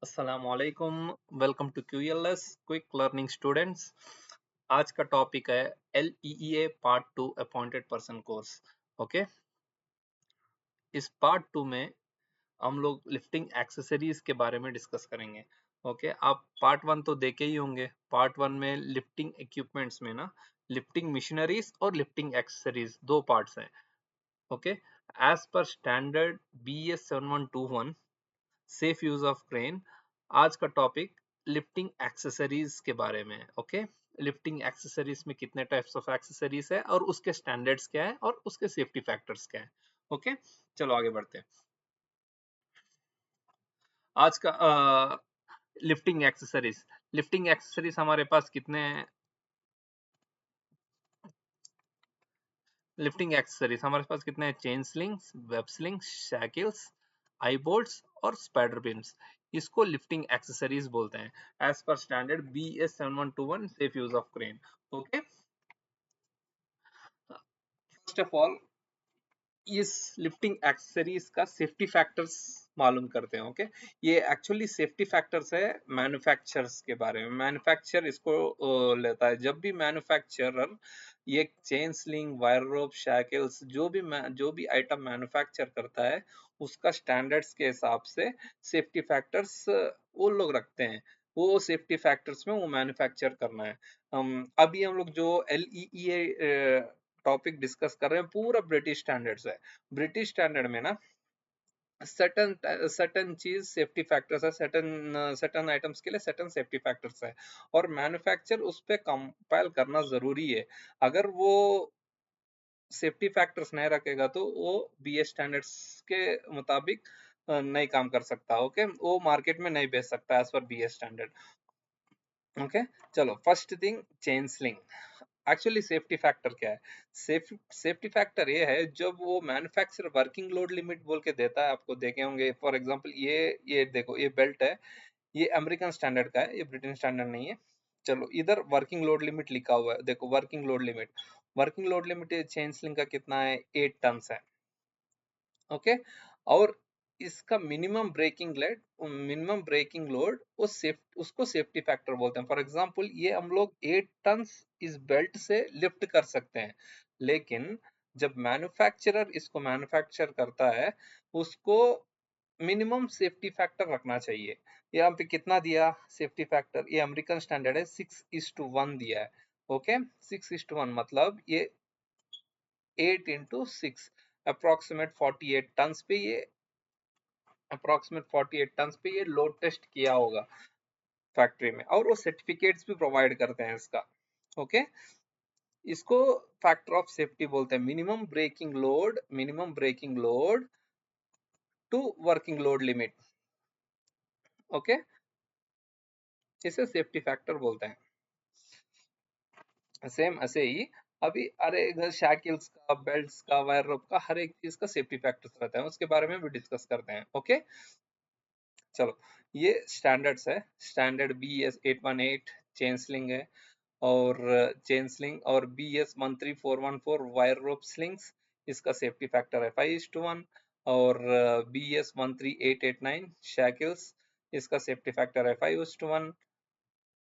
अस्सलामुअलैकुम। Welcome to QLS quick learning students. आज का टॉपिक है LEEA part 2 appointed person course. Okay, इस पार्ट 2 में हम लोग लिफ्टिंग एक्सेसरीज के बारे में डिस्कस करेंगे। ओके, आप पार्ट 1 तो देखे ही होंगे। पार्ट 1 में लिफ्टिंग इक्विपमेंट्स में ना लिफ्टिंग मशीनरीज और लिफ्टिंग एक्सेसरीज दो पार्ट्स हैं। Okay, as per standard BS 7121 safe use of crane, आज का टॉपिक लिफ्टिंग एक्सेसरीज के बारे में है। ओके, लिफ्टिंग एक्सेसरीज में कितने टाइप्स ऑफ एक्सेसरीज है और उसके स्टैंडर्ड्स क्या है और उसके सेफ्टी फैक्टर्स क्या है। ओके, चलो आगे बढ़ते हैं। आज का लिफ्टिंग एक्सेसरीज हमारे पास कितने हैं chain slings, web slings, shackles, eye bolts और स्पाइडर बीम्स। इसको लिफ्टिंग एक्सेसरीज बोलते हैं as per standard BS 7121 safe use of crane. Okay, first of all इस लिफ्टिंग एक्सेसरीज का सेफ्टी फैक्टर्स मालूम करते हैं। ओके, ये एक्चुअली सेफ्टी फैक्टर्स है मैन्युफैक्चरर्स के बारे में। मैन्युफैक्चर इसको लेता है। जब भी मैन्युफैक्चरर ये chain sling, wire rope, shackles जो भी आइटम मैन्युफैक्चर करता है उसका स्टैंडर्ड्स के हिसाब से सेफ्टी फैक्टर्स वो लोग रखते हैं। वो सेफ्टी फैक्टर्स में वो मैन्युफैक्चर करना है। अभी हम लोग जो LEEA टॉपिक डिस्कस कर रहे हैं पूरा ब्रिटिश स्टैंडर्ड्स है। ब्रिटिश स्टैंडर्ड में ना सर्टन सर्टन चीज सेफ्टी फैक्टर्स है, सर्टन सर्टन आइटम्स के लिए सर्टन सेफ्टी फैक्टर्स है और मैन्युफैक्चर उस पे कंपाइल करना जरूरी है। अगर वो सेफ्टी फैक्टर्स नहीं रखेगा तो वो BS स्टैंडर्ड्स के मुताबिक नहीं काम कर सकता। ओके, वो मार्केट में नहीं बेच सकता as per BS standard. Okay, चलो first thing chain sling. Actually safety factor क्या है? सेफ्टी फैक्टर ये है जब वो मैन्युफैक्चरर वर्किंग लोड लिमिट बोल के देता है। आपको देखे होंगे फॉर एग्जांपल ये देखो, ये बेल्ट है, ये अमेरिकन स्टैंडर्ड का है, ये ब्रिटेन स्टैंडर्ड नहीं है। चलो इधर वर्किंग लोड लिमिट लिखा हुआ है, देखो working load limit chain sling का कितना है? 8 टन है। ओके, और इसका मिनिमम ब्रेकिंग लोड उसको सेफ्टी फैक्टर बोलते हैं। फॉर एग्जांपल ये हम लोग 8 टन इस बेल्ट से लिफ्ट कर सकते हैं, लेकिन जब मैन्युफैक्चरर इसको मैन्युफैक्चर करता है उसको मिनिमम सेफ्टी फैक्टर रखना चाहिए। यहाँ पे कितना दिया सेफ्टी फैक्टर? ये अमेरिकन स्टैंडर्ड है, 6:1 दिया है। ओके, 6:1 मतलब ये 8 into 6 अप्रोक्सीमेट 48 टन्स पे ये लोड टेस्ट किया होगा फैक्ट्री में, और वो सर्टिफिकेट्स भी प्रोवाइड करते हैं इसका। ओके, इसको फैक्टर ऑफ सेफ्टी बोलते हैं, minimum breaking load to working load limit. Okay, इसे सेफ्टी फैक्टर बोलते हैं। सेम ऐसे ही अभी अरे इधर शैकल्स का, बेल्ट्स का, वायर रोप का, हर एक चीज का सेफ्टी फैक्टर्स रहता है, उसके बारे में भी डिस्कस करते हैं। ओके, चलो ये स्टैंडर्ड्स है। स्टैंडर्ड BS 818 चेन स्लिंग है, और चेन स्लिंग, और BS 13414 वायर रोप स्लिंग्स, इसका सेफ्टी फैक्टर है 5:1। और BS 13889 शैकल्स, इसका सेफ्टी फैक्टर है 5:1।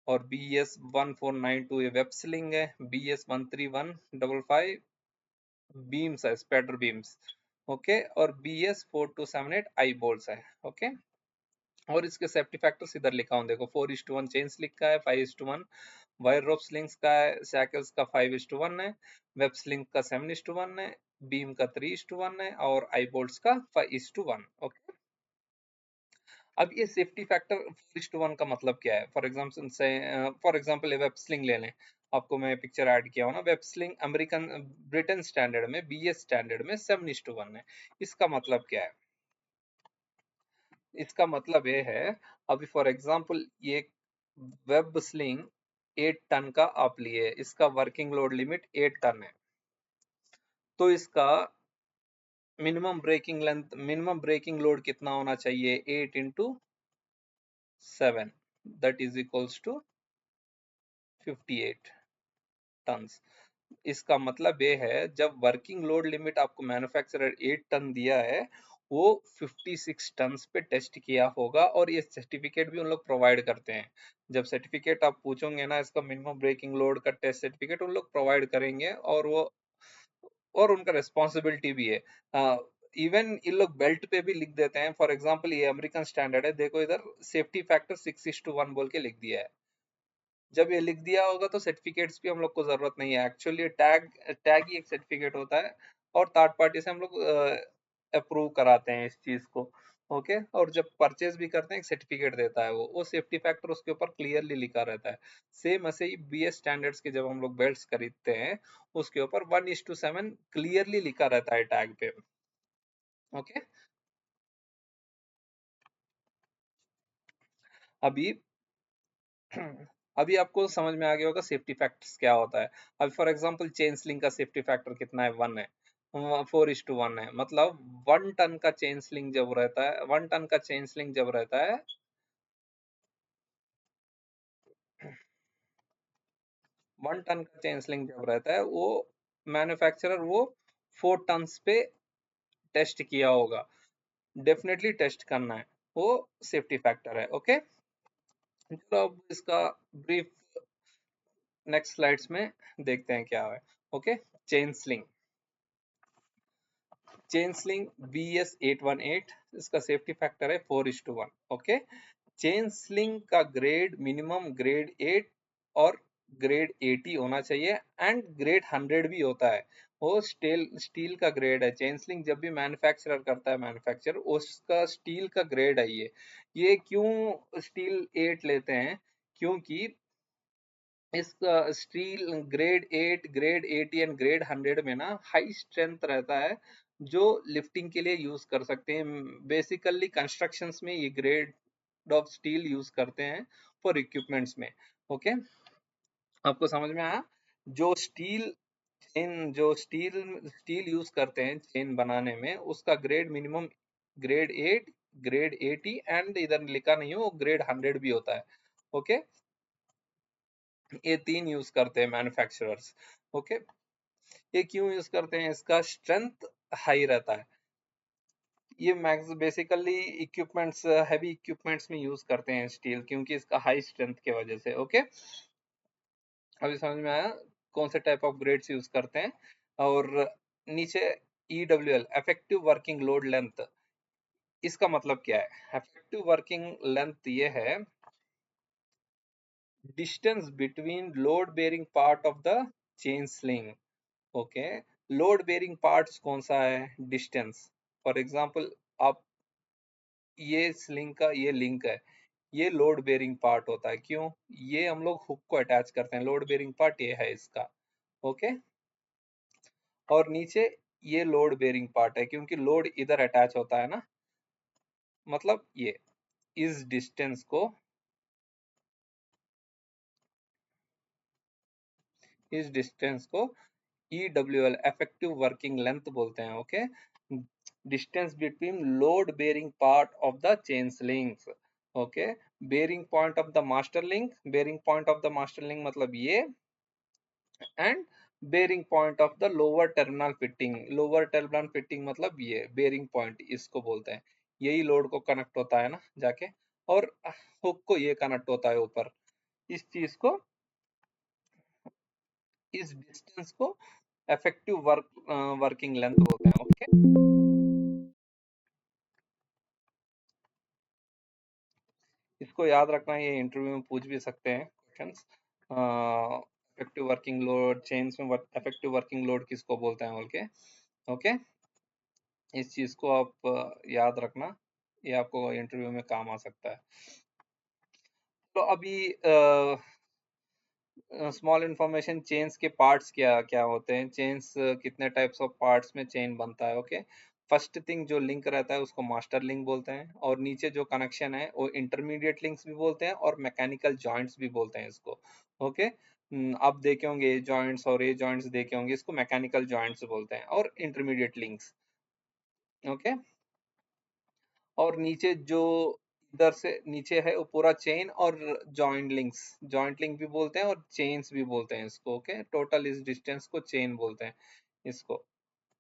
और BS 1492 ये वेब स्लिंग है, BS 13155 बीम्स है, स्पैडर बीम्स। ओके, और BS 4278 आई बोल्ट्स है। ओके, और इसके सेफ्टी फैक्टर्स इधर लिखा हूँ, देखो 4:1 चेन स्लिंग का है, 5:1 वायर रोप स्लिंग्स का है, शैकल्स का 5:1 है, वेब स्लिंग का 7:1 है, बीम का 3:1 है, और आई बोल्ट्स का 5:1। ओके, अब ये सेफ्टी फैक्टर 4:1 का मतलब क्या है? फॉर एग्जाम्पल वेब स्लिंग ले लें। आपको मैं पिक्चर ऐड किया हूँ ना, web sling American Britain standard में, BS स्टैंडर्ड में 7:1 है। इसका मतलब क्या है? इसका मतलब ये है, अभी फॉर एग्जांपल ये वेब स्लिंग 8 टन का आप लिए, इसका वर्किंग लोड लिमिट 8 टन है, तो इसका मिनिमम ब्रेकिंग लोड कितना होना चाहिए? 8 into 7, that is equals to 58 ton. इसका मतलब ये है जब वर्किंग लोड लिमिट आपको मैन्युफैक्चरर 8 टन दिया है, वो 56 टन्स पे टेस्ट किया होगा, और ये सर्टिफिकेट भी उन लोग प्रोवाइड करते हैं। जब सर्टिफिकेट आप पूछोगे ना, इसका मिनिमम ब्रेकिंग लोड का टेस्ट सर्टिफिकेट उन लोग प्रोवाइड करेंगे, और वो और उनका रिस्पॉन्सिबिलिटी भी है। इवन इन लोग बेल्ट पे भी लिख देते हैं। फॉर एग्जांपल ये अमेरिकन स्टैंडर्ड है, देखो इधर सेफ्टी फैक्टर 6:1 बोल के लिख दिया है। जब ये लिख दिया होगा तो सर्टिफिकेट्स की हम लोग को जरूरत नहीं है। एक्चुअली टैग टैग ही एक सर्टिफिकेट होता है, और थर्ड पार्टी से हम लोग अप्रूव कराते हैं इस चीज को। ओके, और जब परचेज भी करते हैं एक सर्टिफिकेट देता है वो सेफ्टी फैक्टर उसके ऊपर क्लियरली लिखा रहता है। सेम ऐसे ही बीएस स्टैंडर्ड्स के जब हम लोग बेल्ट खरीदते हैं, उसके ऊपर 1:7 क्लियरली लिखा रहता है टैग पे। ओके, अभी अभी आपको समझ में आ गया होगा सेफ्टी फैक्टर्स क्या होता है। अभी फॉर एग्जांपल चेन स्लिंग का सेफ्टी फैक्टर कितना है, 1 है, 4:1 है। मतलब 1 टन का चेन स्लिंग जब रहता है, 1 टन का चेन स्लिंग जब रहता है, 1 टन का चेन स्लिंग जब रहता है, वो मैन्युफैक्चरर वो 4 टन्स पे टेस्ट किया होगा। डेफिनेटली टेस्ट करना है, वो सेफ्टी फैक्टर है। ओके, चलो अब इसका ब्रीफ नेक्स्ट स्लाइड्स में देखते हैं क्या है। Okay, chain sling, chain sling BS818, इसका सेफ्टी फैक्टर है 4:1। ओके, चेन स्लिंग का ग्रेड मिनिमम ग्रेड 8 और ग्रेड 80 होना चाहिए, एंड ग्रेड 100 भी होता है। वो स्टील स्टील का ग्रेड है। चेन स्लिंग जब भी मैन्युफैक्चरर करता है, मैन्युफैक्चर उसका स्टील का ग्रेड है ये क्यों स्टील 8 लेते हैं, क्योंकि इसका steel grade 8, grade 80 and grade 100 में ना हाई स्ट्रेंथ रहता है, जो लिफ्टिंग के लिए यूज कर सकते हैं। बेसिकली कंस्ट्रक्शंस में ये ग्रेड ऑफ स्टील यूज करते हैं फॉर इक्विपमेंट्स में। ओके, आपको समझ में आया? जो स्टील चेन जो स्टील स्टील यूज करते हैं चेन बनाने में, उसका grade minimum grade 8, grade 80 and इधर लिखा नहीं हो ग्रेड 100 भी होता है। ओके, ये 3 यूज करते हैं मैन्युफैक्चरर्स। ओके, ये क्यों यूज करते हैं? इसका स्ट्रेंथ हाई रहता है। ये max basically equipments, heavy equipments में यूज करते हैं स्टील, क्योंकि इसका हाई स्ट्रेंथ की वजह से। ओके, अभी समझ में आया कौन से टाइप ऑफ ग्रेड्स यूज करते हैं। और नीचे EWL, effective working load length, इसका मतलब क्या है? इफेक्टिव वर्किंग लेंथ ये है distance between load bearing part of the chain sling. Okay, load bearing parts कौन सा है? डिस्टेंस। फॉर एग्जांपल, आप ये स्लिंग का ये लिंक है, ये लोड बेयरिंग पार्ट होता है। क्यों? ये हम लोग हुक को अटैच करते हैं, लोड बेयरिंग पार्ट ये है इसका। ओके, और नीचे ये लोड बेयरिंग पार्ट है, क्योंकि लोड इधर अटैच होता है ना। मतलब ये इस डिस्टेंस को इस डिस्टेंस को EWL, इफेक्टिव वर्किंग लेंथ बोलते हैं। Okay, distance between load bearing part of the chain slings. Okay, bearing point of the master link, bearing point of the master link मतलब ये, and bearing point of the lower terminal fitting, lower terminal fitting मतलब ये bearing point इसको बोलते हैं। यही load को connect होता है ना जाके, और हुक को ये कनेक्ट होता है ऊपर। इस चीज को, इस डिस्टेंस को इफेक्टिव वर्किंग लेंथ बोलते हैं। ओके, इसको याद रखना, ये इंटरव्यू में पूछ भी सकते हैं questions. Effective working load chains में इफेक्टिव वर्किंग लोड किसको बोलते हैं बोल के। ओके, इस चीज को आप याद रखना, ये आपको इंटरव्यू में काम आ सकता है। तो अभी स्मॉल इंफॉर्मेशन, चेन्स के पार्ट्स क्या क्या होते हैं, चेन्स कितने टाइप्स ऑफ पार्ट्स में चेन बनता है। ओके, फर्स्ट थिंग जो लिंक रहता है उसको मास्टर लिंक बोलते हैं, और नीचे जो कनेक्शन है वो इंटरमीडिएट लिंक्स भी बोलते हैं, और मैकेनिकल जॉइंट्स भी बोलते हैं इसको। ओके, आप देखे होंगे ये जॉइंट्स और ये जॉइंट्स देखे होंगे, इसको मैकेनिकल जॉइंट्स बोलते हैं, और इंटरमीडिएट लिंक्स। ओके, और नीचे जो इधर से नीचे है वो पूरा चेन और जॉइंट लिंक्स, जॉइंट लिंक भी बोलते हैं और चेन्स भी बोलते हैं इसको। ओके, टोटल इस डिस्टेंस को चेन बोलते हैं इसको।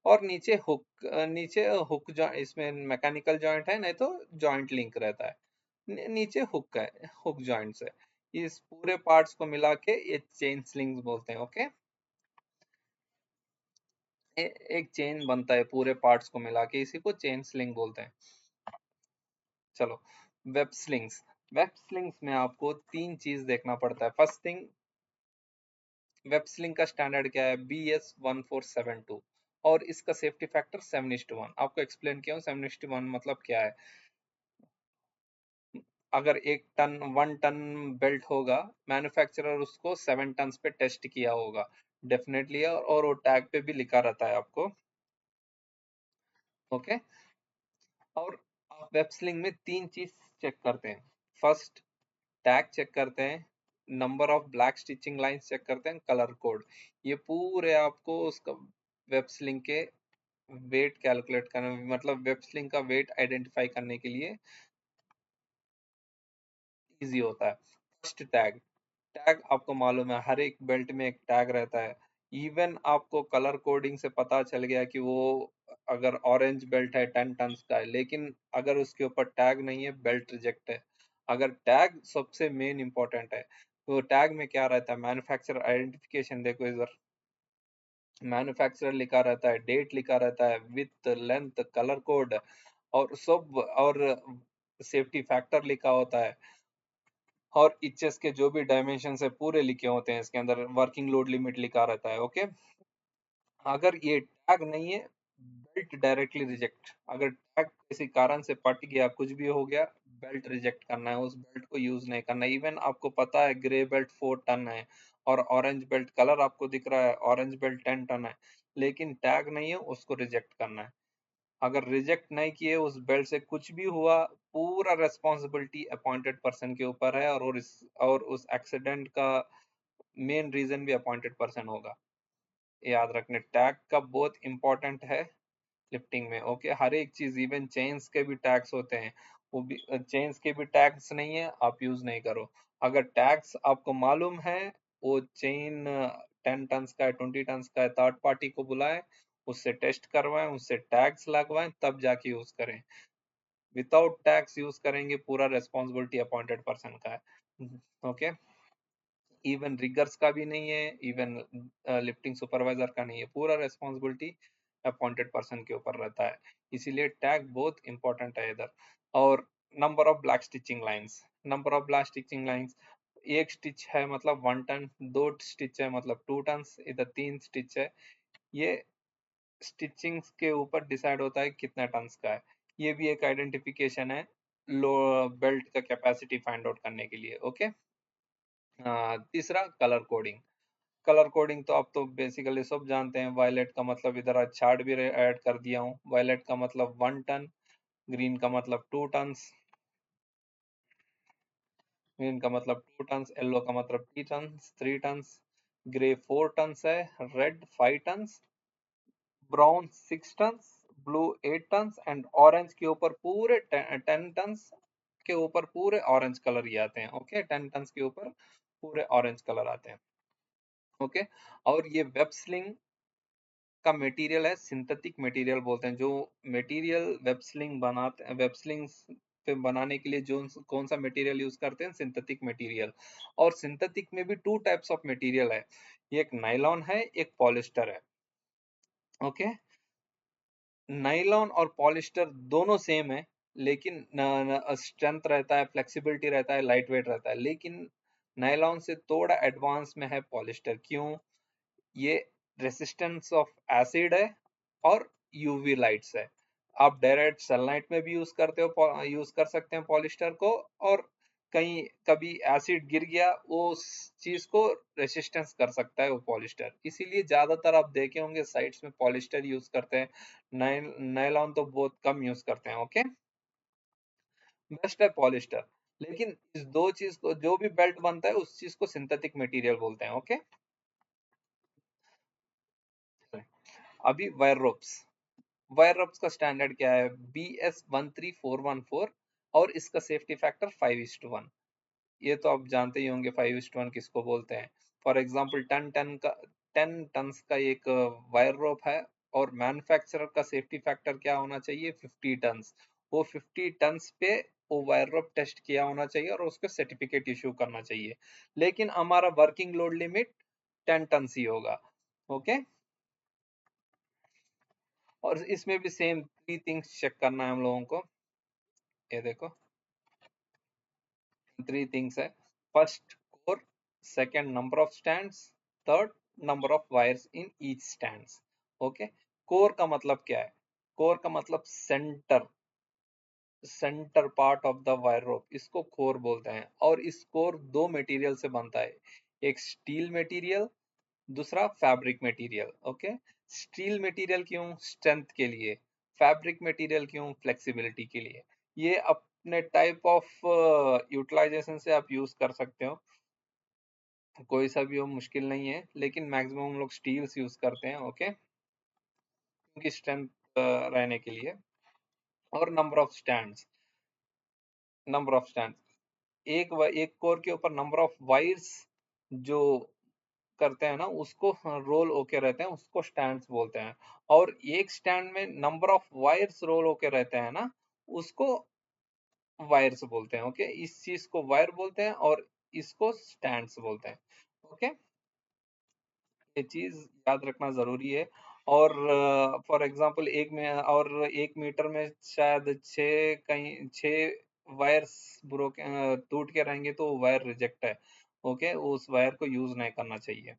और नीचे हुक, नीचे हुक जो इसमें मैकेनिकल जॉइंट है, नहीं तो जॉइंट लिंक रहता है। नीचे हुक है, हुक जॉइंट्स है। इस पूरे पार्ट्स को मिला के ये चेन स्लिंग्स बोलते हैं। ओके, एक चेन बनता है पूरे पार्ट्स को मिला के, इसी को चेन स्लिंग बोलते हैं। चलो, वेब स्लिंग्स। वेब स्लिंग्स में आपको तीन चीज देखना पड़ता है। फर्स्ट थिंग, वेब स्लिंग का स्टैंडर्ड क्या है? BS1472, और इसका सेफ्टी फैक्टर 7:1। आपको एक्सप्लेन किया हूँ 7:1 मतलब क्या है। अगर 1 टन बेल्ट होगा, मैन्युफैक्चरर उसको 7 टन पे टेस्ट किया होगा डेफिनेटली, और वो टैग पे भी लिखा रहता है आपको। ओके, और आप वेब स्लिंग में तीन चीज चेक करते हैं। फर्स्ट, टैग चेक करते हैं, number of black stitching lines check करते हैं, कलर कोड। ये पूरे आपको उसका वेब स्लिंग के वेट कैलकुलेट करने, मतलब वेब स्लिंग का वेट आइडेंटिफाई करने के लिए इजी होता है। First, tag. टैग आपको मालूम है हर एक बेल्ट में एक टैग रहता है। इवन आपको कलर कोडिंग से पता चल गया कि वो अगर ऑरेंज बेल्ट है 10 टन का है, लेकिन अगर उसके ऊपर टैग नहीं है, बेल्ट रिजेक्ट है। अगर टैग सबसे मेन इंपॉर्टेंट है, तो टैग में क्या रहता है? Manufacturer identification. देखो इधर मैन्युफैक्चरर लिखा रहता है, डेट लिखा रहता है, विथ, लेंथ, कलर कोड, और सब, और सेफ्टी फैक्टर लिखा होता है, और इचेस के जो भी डायमेंशन है पूरे लिखे होते हैं इसके अंदर, वर्किंग लोड लिमिट लिखा रहता है। ओके, अगर ये टैग नहीं है, बेल्ट डायरेक्टली रिजेक्ट। अगर टैग किसी कारण से पट गया, कुछ भी हो गया, बेल्ट रिजेक्ट करना है, उस बेल्ट को यूज नहीं करना। इवन आपको पता है ग्रे बेल्ट 4 टन है, और ऑरेंज बेल्ट कलर आपको दिख रहा है, ऑरेंज बेल्ट 10 टन है, लेकिन टैग नहीं है, उसको रिजेक्ट करना है। अगर रिजेक्ट नहीं किए, उस बेल्ट से कुछ भी हुआ, पूरा रेस्पॉन्सिबिलिटी अपॉइंटेड पर्सन के ऊपर है, और उस एक्सीडेंट का मेन रीजन भी अपॉइंटेड पर्सन होगा। याद रखने, टैग का बहुत इंपॉर्टेंट है लिफ्टिंग में। ओके, हर एक चीज, इवन चेन्स के भी टैग्स होते हैं, वो भी, चेन्स के भी टैग्स नहीं है, आप यूज नहीं करो। अगर टैग्स आपको मालूम है, वो चेन 10 टन का है, 20 टन का है, थर्ड पार्टी को बुलाएं, उससे टेस्ट करवाएं, उससे टैग्स लगवाएं, तब जाके यूज करें। विदाउट टैक्स यूज करेंगे, पूरा रेस्पॉन्सिबिलिटी अपॉइंटेड पर्सन का है। ओके, इवन रिगर्स का भी नहीं है, इवन लिफ्टिंग सुपरवाइजर का नहीं है, पूरा रेस्पॉन्सिबिलिटी अपॉइंटेड पर्सन के ऊपर रहता है। इसीलिए टैग बहुत इंपॉर्टेंट है इधर। और number of black stitching lines. Number of black stitching lines, एक स्टिच है मतलब 1 टन, दो स्टिच है मतलब 2 टन, इधर 3 स्टिच है, ये स्टिचिंग्स के ऊपर डिसाइड होता है कितना टन्स का है। ये भी एक आइडेंटिफिकेशन है लो बेल्ट का कैपेसिटी फाइंड आउट करने के लिए। ओके, तीसरा, कलर कोडिंग। कलर कोडिंग तो आप तो बेसिकली सब जानते हैं। वायलेट का मतलब, इधर आज चार्ट भी ऐड कर दिया हूँ, वायलेट का मतलब 1 टन, ग्रीन का मतलब 2 टन्स, ग्रीन का मतलब 2 टन्स, येलो का मतलब 3 टन्स, 3 टन्स, ग्रे 4 टन्स है, red 5 tons, brown 6 tons, blue 8 tons, and orange के ऊपर पूरे 10 टन्स के ऊपर पूरे ऑरेंज कलर ही आते हैं। ओके, 10 टन्स के ऊपर पूरे ऑरेंज कलर आते हैं। ओके, और ये वेब स्लिंग का मटेरियल है, सिंथेटिक मटेरियल बोलते हैं। जो मटेरियल वेब स्लिंग बनाते हैं, वेब स्लिंग्स पे बनाने के लिए जो कौन सा मटेरियल यूज करते हैं? Synthetic material. और सिंथेटिक में भी 2 टाइप्स ऑफ मटेरियल है, एक नाइलॉन है, एक पॉलिस्टर है। ओके, नाइलॉन और पॉलिस्टर दोनों सेम है, लेकिन स्ट्रेंथ रहता है, फ्लेक्सिबिलिटी रहता है, लाइट वेट रहता है, लेकिन नाइलॉन से थोड़ा एडवांस में है पॉलिस्टर। क्यों? ये रेसिस्टेंस ऑफ एसिड है, और यूवी लाइट्स है। आप डायरेक्ट सनलाइट में भी यूज कर सकते हैं पॉलिस्टर को, और कहीं कभी एसिड गिर गया, वो उस चीज को रेसिस्टेंस कर सकता है वो पॉलिस्टर। इसीलिए ज्यादातर आप देखे होंगे साइट्स में पॉलिस्टर यूज करते हैं, नायलॉन तो बहुत कम यूज करते हैं। ओके, बेस्ट है पॉलिस्टर। लेकिन इस दो चीज को, जो भी बेल्ट बनता है उस चीज को सिंथेटिक मटेरियल बोलते हैं। ओके, अभी वायर रोप्स। वायर रोप्स का स्टैंडर्ड क्या है? BS13414, और इसका सेफ्टी फैक्टर 5:1। ये तो आप जानते ही होंगे 5:1 किसको बोलते हैं। फॉर एग्जाम्पल 10 टन का एक वायर रोप है, और मैन्युफैक्चरर का सेफ्टी फैक्टर क्या होना चाहिए, 50 टन्स। वो 50 टन्स पे वो वायर रोप टेस्ट किया होना चाहिए और उसको सर्टिफिकेट इशू करना चाहिए। लेकिन हमारा वर्किंग लोड लिमिट 10 टन्स ही होगा। ओके, और इसमें भी सेम 3 थिंग्स चेक करना है हम लोगों को। ये देखो 3 थिंग्स है। First core, second number of stands, third number of wires in each stands. Okay, core का मतलब क्या है? कोर का मतलब centre, centre part of the wire rope, इसको कोर बोलते हैं। और इस कोर दो मटेरियल से बनता है, एक स्टील मटेरियल, दूसरा fabric material. Okay, steel material क्यों? स्ट्रेंथ के लिए। फैब्रिक मटेरियल क्यों? फ्लेक्सिबिलिटी के लिए। ये अपने टाइप ऑफ यूटिलाइजेशन से आप यूज कर सकते हो, कोई सा भी हो मुश्किल नहीं है, लेकिन मैक्सिमम हम लोग स्टील्स यूज करते हैं। ओके, क्योंकि स्ट्रेंथ रहने के लिए। और number of stands, number of stand, एक कोर के ऊपर नंबर ऑफ वायर्स जो करते हैं ना, उसको रोल होके रहते हैं, उसको स्टैंड्स बोलते हैं। और एक स्टैंड में नंबर ऑफ वायर्स रोल होके रहते हैं ना, उसको वायर्स बोलते हैं। ओके, इस चीज को वायर बोलते हैं और इसको स्टैंड्स बोलते हैं। ओके, ये चीज याद रखना जरूरी है। और फॉर एग्जांपल एक मीटर में शायद छह वायर्स ब्रोकन टूट के रहेंगे तो वायर रिजेक्ट है। ओके, उस वायर को यूज नहीं करना चाहिए।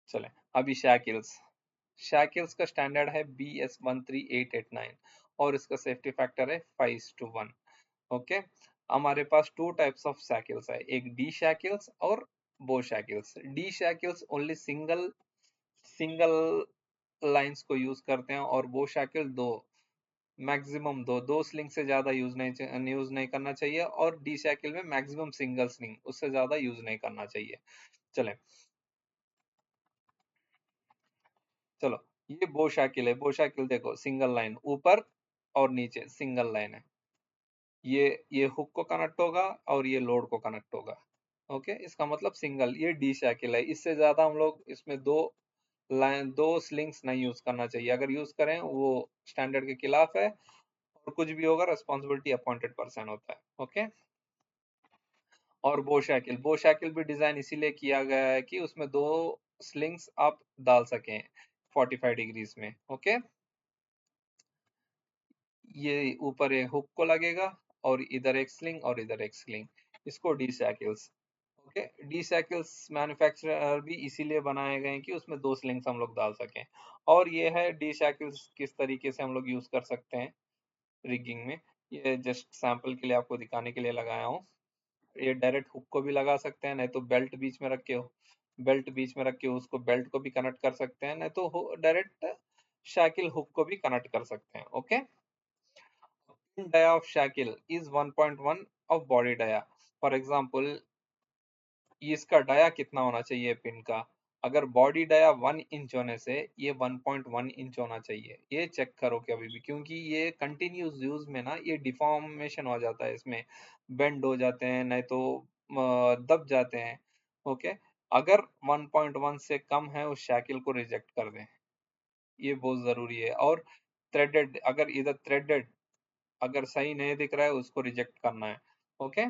चले, अभी शैकिल्स। शैकिल्स का स्टैंडर्ड है BS 13889 और इसका सेफ्टी फैक्टर है 5:1। ओके, हमारे पास टू टाइप्स ऑफ शैकिल्स है, एक डी शैकिल्स और bow shackles. D shackles only single single lines को यूज करते हैं, और बो शैकिल दो, मैक्सिमम दो स्लिंग से ज्यादा यूज नहीं करना चाहिए। और डी शैकिल में मैक्सिमम सिंगल स्लिंग, उससे ज्यादा यूज नहीं करना चाहिए। चले, चलो, ये बो शैकिल है। बो शैकिल देखो, सिंगल लाइन ऊपर और नीचे सिंगल लाइन है। ये हुक को कनेक्ट होगा और ये लोड को कनेक्ट होगा। ओके, इसका मतलब सिंगल, ये डी साइकिल है। इससे ज्यादा हम लोग इसमें दो स्लिंग्स नहीं यूज करना चाहिए। अगर यूज करें वो स्टैंडर्ड के खिलाफ है, और कुछ भी होगा रिस्पॉन्सिबिलिटी अपॉइंटेड पर्सन होता है। ओके, और बो साइकिल भी डिजाइन इसीलिए किया गया है कि उसमें दो स्लिंग्स आप डाल सकें 45 डिग्रीज में। ओके, ये ऊपर एक हुक को लगेगा और इधर एक स्लिंग और इधर एक स्लिंग, इसको D cycles. Okay, D cycles manufacturer भी इसीलिए बनाए गए हैं कि उसमें दो स्लिंग्स हम लोग डाल सकें। और ये है डी साइकिल्स किस तरीके से हम लोग यूज कर सकते हैं रिगिंग में। ये जस्ट सैंपल के लिए आपको दिखाने के लिए लगाया हूँ। ये डायरेक्ट हुक को भी लगा सकते हैं, नहीं तो बेल्ट बीच में रख के, उसको बेल्ट को भी कनेक्ट कर सकते हैं, नहीं तो डायरेक्ट साइकिल हुक को भी कनेक्ट कर सकते हैं। Okay, pin dia of shackle is 1.1 of body dia। For example, इसका डाया कितना होना चाहिए पिन का? अगर बॉडी डाया 1 इंच होने से ये 1.1 इंच होना चाहिए। ये चेक करो कि अभी भी, क्योंकि ये कंटिन्यूस यूज में ना ये डिफॉर्मेशन हो जाता है, इसमें बेंड हो जाते हैं, नहीं तो दब जाते हैं। ओके, अगर 1.1 से कम है उस शैकिल को रिजेक्ट कर दें, ये बहुत जरूरी है। और थ्रेडेड, अगर इधर थ्रेडेड अगर सही नहीं दिख रहा है उसको रिजेक्ट करना है। ओके,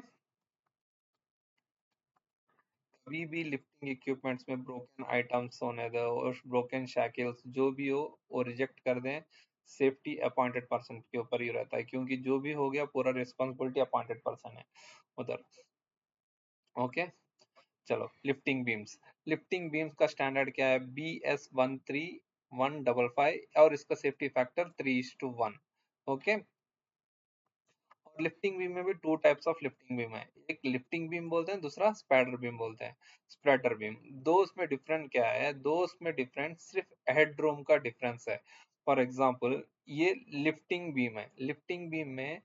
कभी भी लिफ्टिंग इक्विपमेंट्स में ब्रोकन आइटम्स होने दो और ब्रोकन शैकल्स जो भी हो वो रिजेक्ट कर दें। सेफ्टी अपॉइंटेड पर्सन के ऊपर ही रहता है, क्योंकि जो भी हो गया पूरा रिस्पॉन्सिबिलिटी अपॉइंटेड पर्सन है उधर। ओके, चलो, लिफ्टिंग बीम्स का स्टैंडर्ड क्या है? BS 13155 और इसका सेफ्टी फैक्टर 3:1। ओके, और लिफ्टिंग बीम में भी to types of lifting beam है, एक लिफ्टिंग बीम बोलते हैं, दूसरा स्पैडर बीम बोलते हैं, स्प्रेडर बीम। दो उसमें डिफरेंट क्या है? दो उसमें डिफरेंट सिर्फ हेड रूम का डिफरेंस है। फॉर एग्जांपल, ये लिफ्टिंग बीम है, लिफ्टिंग बीम में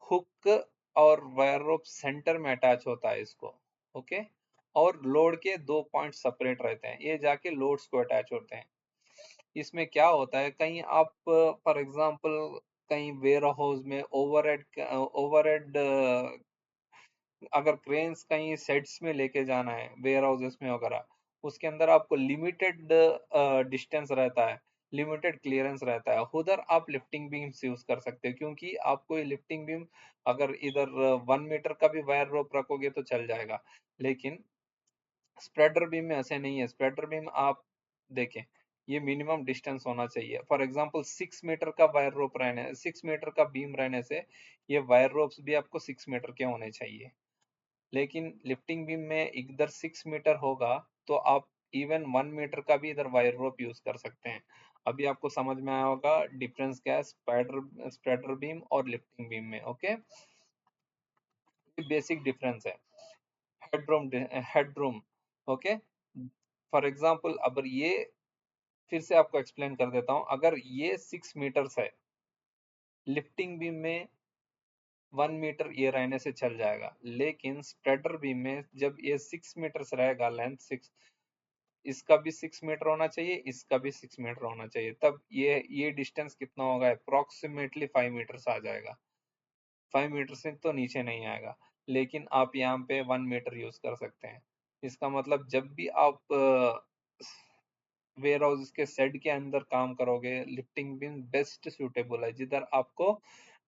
हुक और वायर रोप सेंटर में अटैच होता है इसको। ओके, और लोड के दो पॉइंट सेपरेट रहते हैं, ये जाके लोड्स को अटैच होते हैं। इसमें क्या होता है, कहीं आप फॉर एग्जांपल कहीं वेयर हाउस में ओवरहेड अगर क्रेन्स कहीं सेट्स में लेके जाना है वेयर हाउसेस में वगैरह, उसके अंदर आपको लिमिटेड डिस्टेंस रहता है, लिमिटेड क्लियरेंस रहता है, उधर आप लिफ्टिंग बीम्स यूज कर सकते हो, क्योंकि आपको ये लिफ्टिंग बीम अगर इधर 1 मीटर का भी वायर रोप रखोगे तो चल जाएगा, लेकिन स्प्रेडर बीम में ऐसे नहीं है। स्प्रेडर बीम आप देखें, ये मिनिमम डिस्टेंस होना चाहिए। फॉर एग्जांपल 6 मीटर का वायर रोप रहने, 6 मीटर का बीम रहने से ये वायर रोप्स भी आपको 6 मीटर के होने चाहिए, लेकिन लिफ्टिंग बीम में इधर 6 मीटर होगा तो आप इवन 1 मीटर का भी इधर वायर रोप यूज कर सकते हैं। अभी आपको समझ में आया होगा डिफरेंस क्या है स्प्रेडर स्प्रेडर बीम और लिफ्टिंग बीम में। ओके, बेसिक डिफरेंस है। Headroom, headroom, okay. For example अगर ये, फिर से आपको एक्सप्लेन कर देता हूं, अगर ये 6 मीटर्स है, लिफ्टिंग बीम में 1 मीटर ये रहने से चल जाएगा, लेकिन स्प्रेडर बीम में जब ये 6 मीटर्स रहेगा, लेंथ 6, इसका भी 6 मीटर होना चाहिए, इसका भी 6 मीटर होना चाहिए, तब ये डिस्टेंस कितना होगा, अप्रोक्सीमेटली 5 मीटर्स आ जाएगा। 5 मीटर से तो नीचे नहीं आएगा, लेकिन आप यहाँ पे 1 मीटर यूज कर सकते हैं। इसका मतलब जब भी आप वेयर हाउस के शेड के अंदर काम करोगे, लिफ्टिंग बीम बेस्ट सूटेबल है, जिधर आपको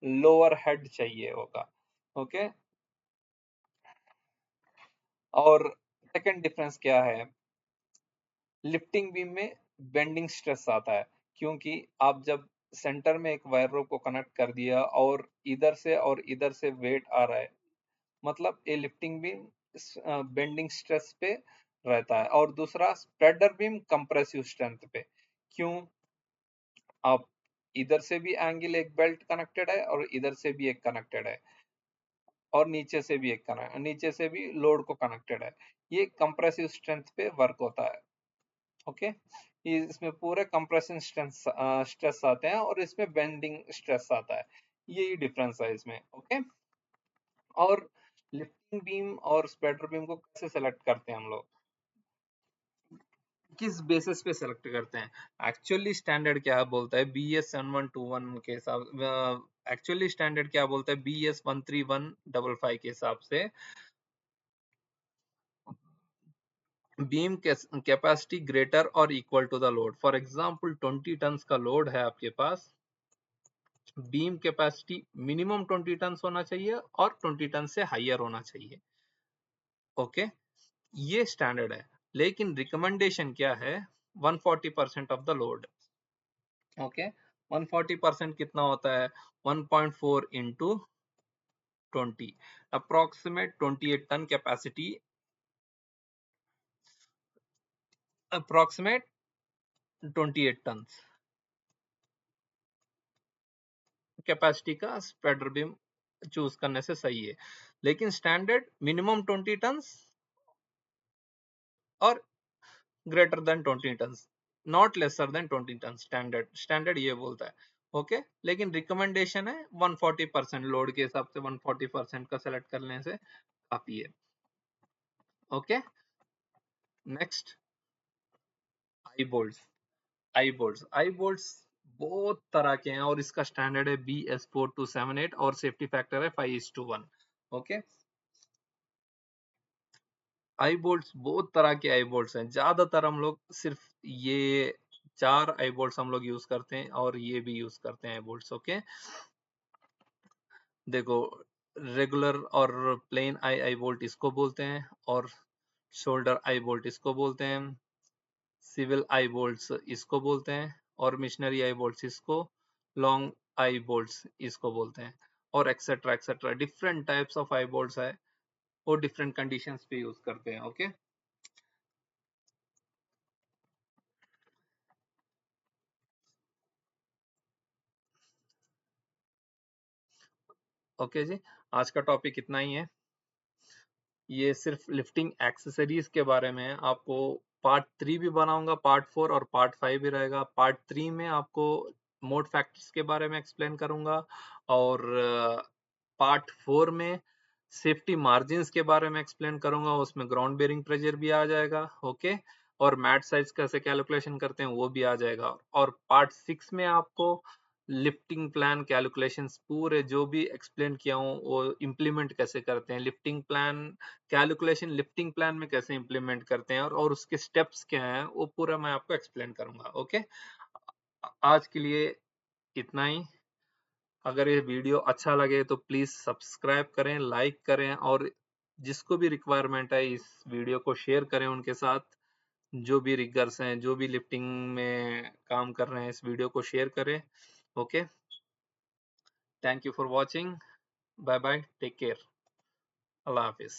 लोअर हेड चाहिए होगा। ओके, और सेकंड डिफरेंस क्या है, लिफ्टिंग बीम में बेंडिंग स्ट्रेस आता है, क्योंकि आप जब सेंटर में एक वायर रोप को कनेक्ट कर दिया और इधर से वेट आ रहा है, मतलब ये लिफ्टिंग बीम बेंडिंग स्ट्रेस पे रहता है। और दूसरा स्प्रेडर बीम कंप्रेसिव स्ट्रेंथ पे, क्यों, आप इधर से भी एंगल एक बेल्ट कनेक्टेड है और इधर से भी एक कनेक्टेड है और नीचे से भी एक कनेक्ट, नीचे से भी लोड को कनेक्टेड है, ये कंप्रेसिव स्ट्रेंथ पे वर्क होता है। ओके, इसमें पूरे कंप्रेशन स्ट्रेस स्ट्रेस आते हैं और इसमें बेंडिंग स्ट्रेस आता है, यही डिफरेंस है इसमें। ओके, और लिफ्टिंग बीम और स्प्रेडर बीम को कैसे सेलेक्ट करते हैं हम लोग, किस बेसिस पे सेलेक्ट करते हैं, एक्चुअली स्टैंडर्ड क्या बोलता है, BS7121 के हिसाब, एक्चुअली स्टैंडर्ड क्या बोलता है, BS13155 के हिसाब से बीम कैपेसिटी ग्रेटर और equal to the load. For example 20 ton का लोड है आपके पास, बीम कैपेसिटी मिनिमम 20 टन होना चाहिए और 20 टन से हाइयर होना चाहिए। ओके, ये स्टैंडर्ड है, लेकिन रिकमेंडेशन क्या है, 140% ऑफ द लोड। ओके, 140% कितना होता है, 1.4 into 20, approximate 28 ton capacity, approximate 28 ton capacity का स्प्रेडर बीम चूज करने से सही है, लेकिन स्टैंडर्ड मिनिमम 20 टन और greater than 20 ton, not lesser than 20 ton, standard ये बोलता है। ओके, लेकिन रिकमेंडेशन है 140%, लोड के हिसाब से 140% का सेलेक्ट करने से काफी है। Okay, next eye bolts. Eye bolts बहुत तरह के हैं और इसका स्टैंडर्ड है BS4278 और सेफ्टी फैक्टर है 5:1। ओके, आई बोल्ट्स बहुत तरह के आई बोल्ट्स हैं, ज्यादातर हम लोग सिर्फ ये 4 आई बोल्ट्स हम लोग यूज करते हैं और ये भी यूज करते हैं आई बोल्ट्स। ओके, देखो, रेगुलर और प्लेन आई बोल्ट इसको बोलते हैं, और शोल्डर आई बोल्ट इसको बोलते हैं, सिविल आई बोल्ट्स इसको बोलते हैं, और मिशनरी आई बोल्ट्स इसको, लॉन्ग आई बोल्ट्स इसको बोलते हैं, और etcetera etcetera different types of eye bolts है, वो डिफरेंट कंडीशंस पे यूज करते हैं। ओके, ओके जी, आज का टॉपिक इतना ही है, ये सिर्फ लिफ्टिंग एक्सेसरीज के बारे में है। आपको पार्ट 3 भी बनाऊंगा, पार्ट 4 और पार्ट 5 भी रहेगा। पार्ट 3 में आपको मोड फैक्टर्स के बारे में एक्सप्लेन करूंगा, और पार्ट 4 में सेफ्टी मार्जिन्स के बारे में एक्सप्लेन करूंगा, उसमें ग्राउंड बेरिंग प्रेशर भी आ जाएगा। ओके, और मैट साइज कैसे कैलकुलेशन करते हैं वो भी आ जाएगा। और पार्ट 6 में आपको लिफ्टिंग प्लान कैलकुलेशंस पूरे जो भी एक्सप्लेन किया हूँ वो इम्प्लीमेंट कैसे करते हैं, lifting plan calculation lifting plan में कैसे इम्प्लीमेंट करते हैं और उसके स्टेप्स क्या हैं वो पूरा मैं आपको एक्सप्लेन करूंगा। ओके, आज के लिए इतना ही। अगर ये वीडियो अच्छा लगे तो प्लीज सब्सक्राइब करें, लाइक करें और जिसको भी रिक्वायरमेंट है इस वीडियो को शेयर करें उनके साथ। जो भी रिगर्स हैं, जो भी लिफ्टिंग में काम कर रहे हैं, इस वीडियो को शेयर करें। Okay, thank you for watching. Bye bye, take care, Allah Hafiz.